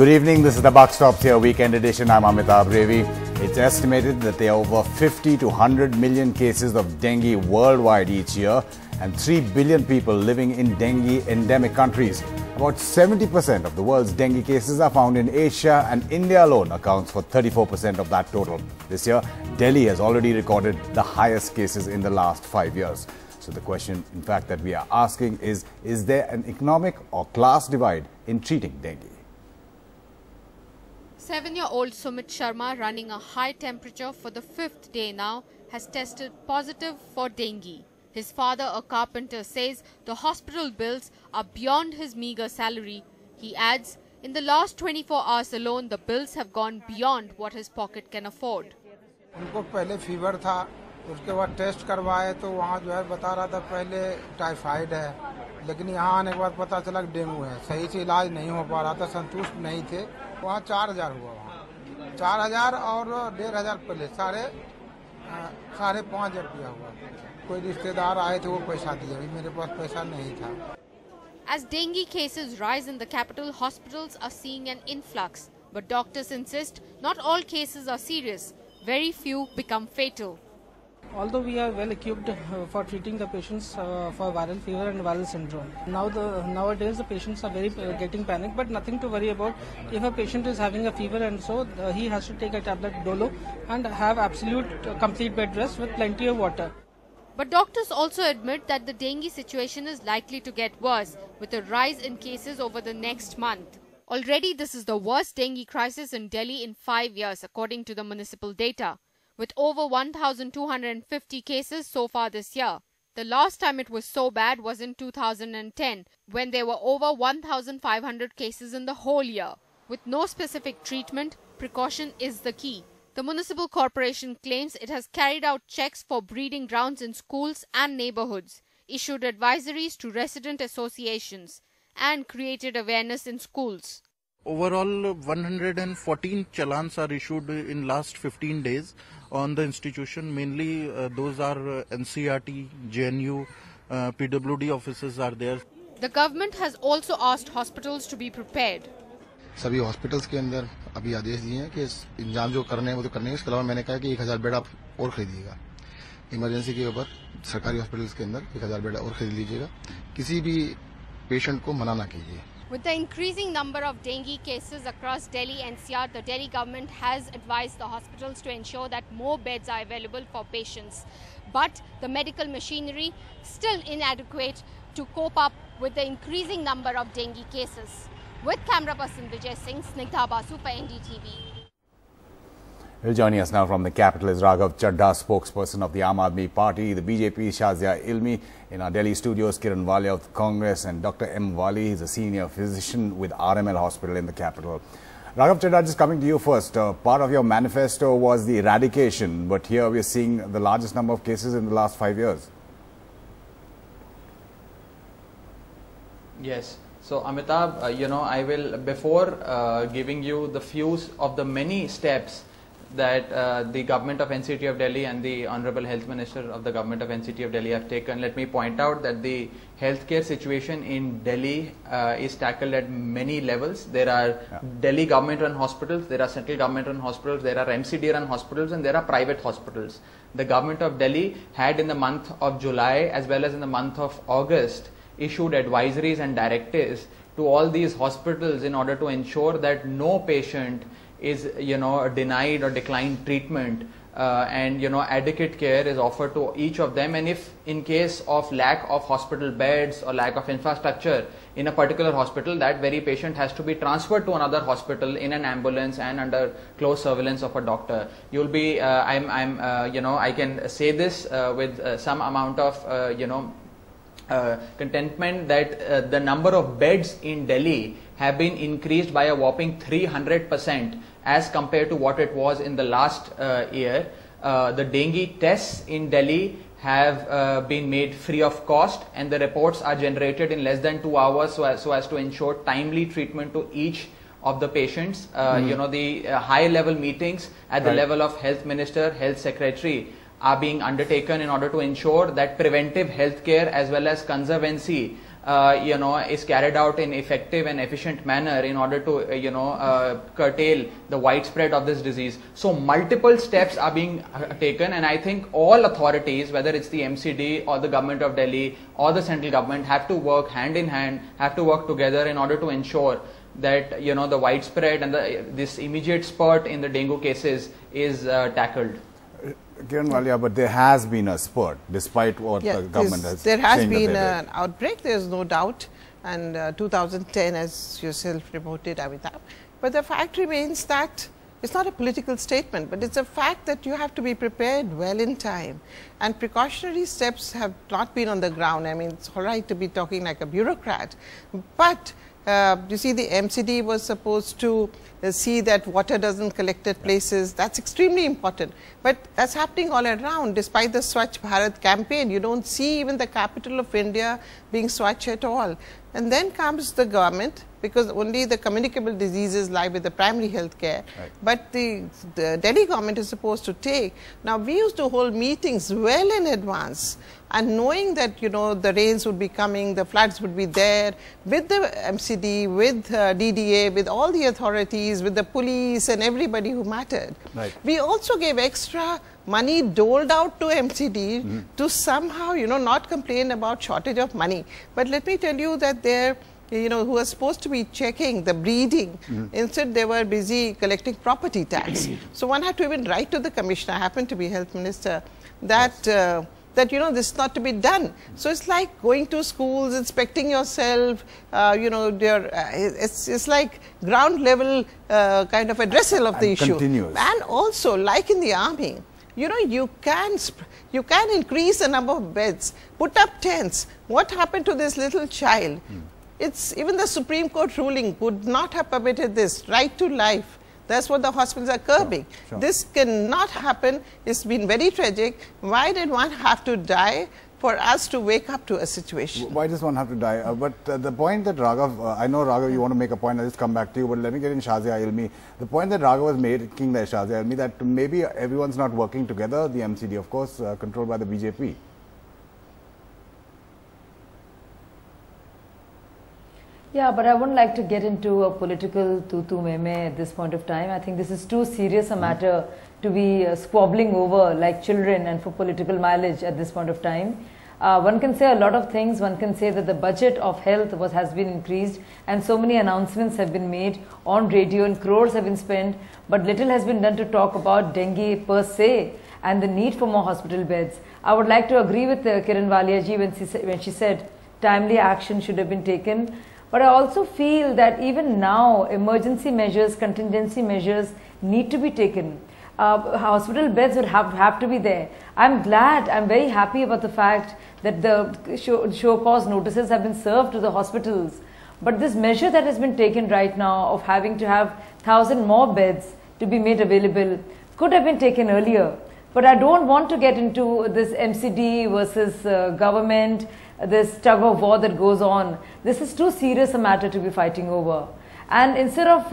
Good evening, this is the Buck Stops Here Weekend Edition. I'm Amitabh Revi. It's estimated that there are over 50 to 100 million cases of dengue worldwide each year and 3 billion people living in dengue-endemic countries. About 70% of the world's dengue cases are found in Asia, and India alone accounts for 34% of that total. This year, Delhi has already recorded the highest cases in the last 5 years. So the question, in fact, that we are asking is there an economic or class divide in treating dengue? 7-year-old Sumit Sharma, running a high temperature for the 5th day now, has tested positive for dengue. His father, a carpenter, says the hospital bills are beyond his meager salary. He adds, in the last 24 hours alone, the bills have gone beyond what his pocket can afford. उनको पहले fever था, उसके बाद test करवाए तो वहाँ जो है बता रहा था पहले टाइफाइड है, लेकिन यहाँ आने के बाद पता चला कि डेंगू है। सही से इलाज नहीं हो पा रहा था, संतुष्ट नहीं थे। वहाँ 4000 हुआ, वहाँ 4000 और 1500 पहले साढ़े 5000 रुपया हुआ। कोई रिश्तेदार आए थे, वो पैसा दिए, अभी मेरे पास पैसा नहीं था। As dengue cases rise in the capital, hospitals are seeing an influx. But doctors insist not all cases are serious. Very few become fatal. Although we are well equipped for treating the patients for viral fever and viral syndrome. Nowadays the patients are getting panicked, but nothing to worry about. If a patient is having a fever and so he has to take a tablet Dolo and have absolute complete bed rest with plenty of water. But doctors also admit that the dengue situation is likely to get worse with a rise in cases over the next month. Already this is the worst dengue crisis in Delhi in 5 years, according to the municipal data, with over 1,250 cases so far this year. The last time it was so bad was in 2010, when there were over 1,500 cases in the whole year. With no specific treatment, precaution is the key. The municipal corporation claims it has carried out checks for breeding grounds in schools and neighborhoods, issued advisories to resident associations, and created awareness in schools. Overall, 114 challans are issued in last 15 days on the institution. Mainly those are NCRT, JNU, PWD officers are there. The government has also asked hospitals to be prepared. सभी hospitals के अंदर अभी आदेश दिए हैं कि इंतजाम जो करने हैं वो तो करने हैं। इसके अलावा मैंने कहा कि 1000 बेड आप और खरीदिएगा। इमरजेंसी के ऊपर सरकारी हॉस्पिटल्स के अंदर 1000 बेड और खरीद लीजिएगा। किसी भी पेशेंट को मना ना कीजिए। With the increasing number of dengue cases across Delhi NCR, the Delhi government has advised the hospitals to ensure that more beds are available for patients. But the medical machinery still inadequate to cope up with the increasing number of dengue cases. With camera person Vijay Singh, Snigdha Basu for NDTV. Well, joining us now from the capital is Raghav Chadha, spokesperson of the Aam Aadmi Party, the BJP Shazia Ilmi, in our Delhi studios Kiran Walia of Congress, and Dr. M. Wali, he's a senior physician with RML Hospital in the capital. Raghav Chadha, just coming to you first, part of your manifesto was the eradication, but here we're seeing the largest number of cases in the last 5 years. Yes. So Amitabh, I will, before giving you the views of the many steps that the government of NCT of Delhi and the Honorable Health Minister of the government of NCT of Delhi have taken, let me point out that the healthcare situation in Delhi is tackled at many levels. There are Delhi government-run hospitals, there are central government-run hospitals, there are MCD-run hospitals, and there are private hospitals. The government of Delhi had in the month of July as well as in the month of August issued advisories and directives to all these hospitals in order to ensure that no patient is denied or declined treatment and adequate care is offered to each of them, and if in case of lack of hospital beds or lack of infrastructure in a particular hospital, that very patient has to be transferred to another hospital in an ambulance and under close surveillance of a doctor. You'll be I can say this with some amount of contentment that the number of beds in Delhi have been increased by a whopping 300% as compared to what it was in the last year. The dengue tests in Delhi have been made free of cost, and the reports are generated in less than 2 hours so as to ensure timely treatment to each of the patients. The high level meetings at the level of Health Minister, Health Secretary are being undertaken in order to ensure that preventive health care as well as conservancy is carried out in effective and efficient manner in order to, curtail the widespread of this disease. So multiple steps are being taken, and I think all authorities, whether it's the MCD or the government of Delhi or the central government, have to work hand in hand, have to work together in order to ensure that the widespread and this immediate spurt in the dengue cases is tackled. Kiran Walia, but there has been a spurt despite what the government has There has saying been an outbreak, there is no doubt, and 2010 as yourself reported, Amitabh. But the fact remains that it's not a political statement, but it's a fact that you have to be prepared well in time, and precautionary steps have not been on the ground. I mean, it's all right to be talking like a bureaucrat, but you see, the MCD was supposed to see that water doesn't collect at places. That's extremely important. But that's happening all around. Despite the Swachh Bharat campaign, you don't see even the capital of India being Swachh at all. And then comes the government, because only the communicable diseases lie with the primary health care. Right. But the Delhi government is supposed to take. Now, we used to hold meetings well in advance, and knowing that, the rains would be coming, the floods would be there, with the MCD, with DDA, with all the authorities, with the police and everybody who mattered. Right. We also gave extra money doled out to MCD to somehow, not complain about shortage of money. But let me tell you that they're, who were supposed to be checking the breeding, instead they were busy collecting property tax. So one had to even write to the commissioner, I happen to be health minister, that that this is not to be done. So it's like going to schools, inspecting yourself, it's like ground level kind of addressal of the issue. Continuous. And also, like in the army, you can increase the number of beds, put up tents. What happened to this little child? It's even the Supreme Court ruling would not have permitted this, right to life. That's what the hospitals are curbing. Sure. This cannot happen. It's been very tragic. Why did one have to die for us to wake up to a situation? Why does one have to die? But the point that Raghav, I know Raghav, you want to make a point, I'll just come back to you, but let me get in Shazia Ilmi. The point that Raghav was making there, Shazia Ilmi, that maybe everyone's not working together, the MCD, of course, controlled by the BJP. Yeah, but I wouldn't like to get into a political tu-tu-me-me at this point of time. I think this is too serious a matter to be squabbling over like children and for political mileage at this point of time. One can say a lot of things. One can say that the budget of health has been increased and so many announcements have been made on radio and crores have been spent, but little has been done to talk about dengue per se and the need for more hospital beds. I would like to agree with Kiran Walia ji when she said timely action should have been taken. But I also feel that even now, emergency measures, contingency measures need to be taken. Hospital beds would have to be there. I'm glad, I'm very happy about the fact that the show cause notices have been served to the hospitals. But this measure that has been taken right now of having to have 1,000 more beds to be made available could have been taken earlier. But I don't want to get into this MCD versus government, this tug of war that goes on. This is too serious a matter to be fighting over. And instead of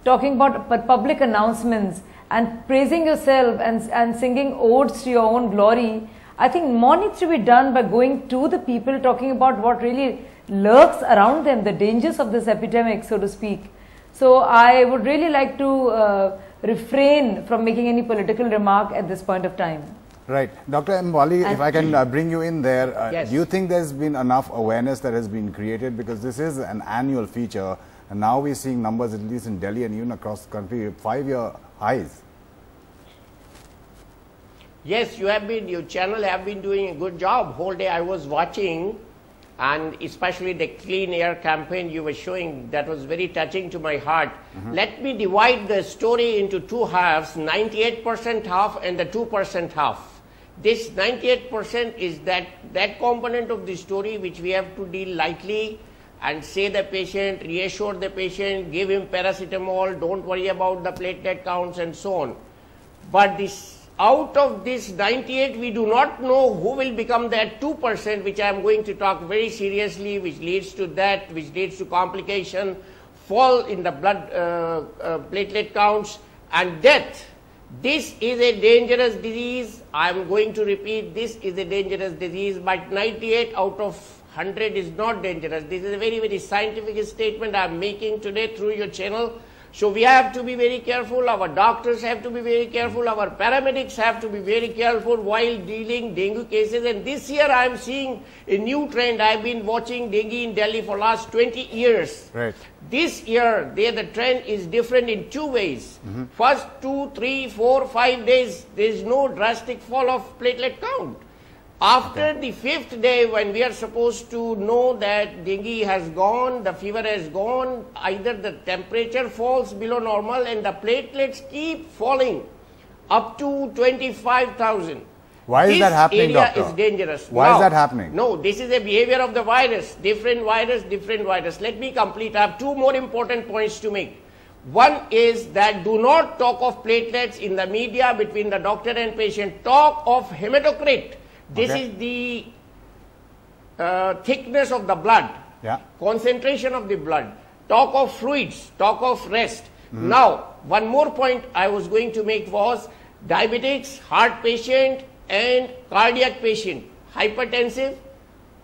talking about public announcements and praising yourself and singing odes to your own glory, I think more needs to be done by going to the people, talking about what really lurks around them, the dangers of this epidemic, so to speak. So I would really like to refrain from making any political remark at this point of time. Right. Dr. M. Wali, if I can bring you in there, yes. Do you think there's been enough awareness that has been created? Because this is an annual feature, and now we're seeing numbers, at least in Delhi and even across the country, 5-year highs. Yes, your channel have been doing a good job. Whole day I was watching, and especially the clean air campaign you were showing, that was very touching to my heart. Let me divide the story into two halves, 98% half and the 2% half. This 98% is that component of the story which we have to deal lightly and say the patient, reassure the patient, give him paracetamol, don't worry about the platelet counts and so on. But out of this 98, we do not know who will become that 2%, which I am going to talk very seriously, which leads to that, which leads to complication, fall in the blood platelet counts and death. This is a dangerous disease. I am going to repeat, this is a dangerous disease, but 98 out of 100 is not dangerous. This is a very, very scientific statement I am making today through your channel. So we have to be very careful, our doctors have to be very careful, our paramedics have to be very careful while dealing dengue cases. And this year I am seeing a new trend. I have been watching dengue in Delhi for last 20 years. Right. This year, the trend is different in two ways. First 2, 3, 4, 5 days, there is no drastic fall of platelet count. After the 5th day, when we are supposed to know that dengue has gone, the fever has gone, either the temperature falls below normal and the platelets keep falling up to 25,000. Why is that happening, doctor? This area is dangerous. Why is that happening? No, this is a behavior of the virus. Different virus, different virus. Let me complete. I have two more important points to make. One is that do not talk of platelets in the media between the doctor and patient. Talk of hematocrit. This is the thickness of the blood, concentration of the blood. Talk of fluids, talk of rest. Now, one more point I was going to make was diabetics, heart patient and cardiac patient, hypertensive,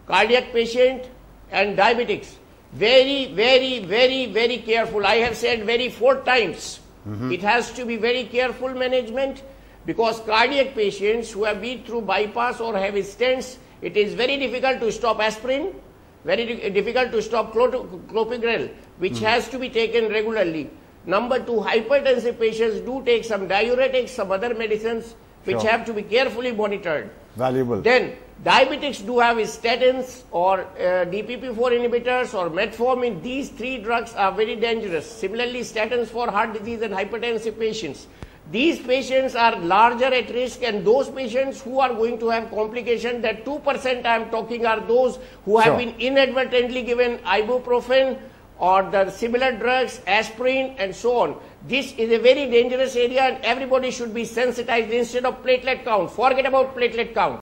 cardiac patient and diabetics. Very, very, very, very careful. I have said 4 times. It has to be very careful management. Because cardiac patients who have been through bypass or have stents, it is very difficult to stop aspirin, very difficult to stop clopidogrel, which has to be taken regularly. Number 2, hypertensive patients do take some diuretics, some other medicines, which have to be carefully monitored. Valuable. Then, diabetics do have statins or DPP-4 inhibitors or metformin. These 3 drugs are very dangerous. Similarly, statins for heart disease and hypertensive patients. These patients are larger at risk, and those patients who are going to have complications, that 2% I am talking are those who have been inadvertently given ibuprofen or the similar drugs, aspirin and so on. This is a very dangerous area and everybody should be sensitized instead of platelet count. Forget about platelet count.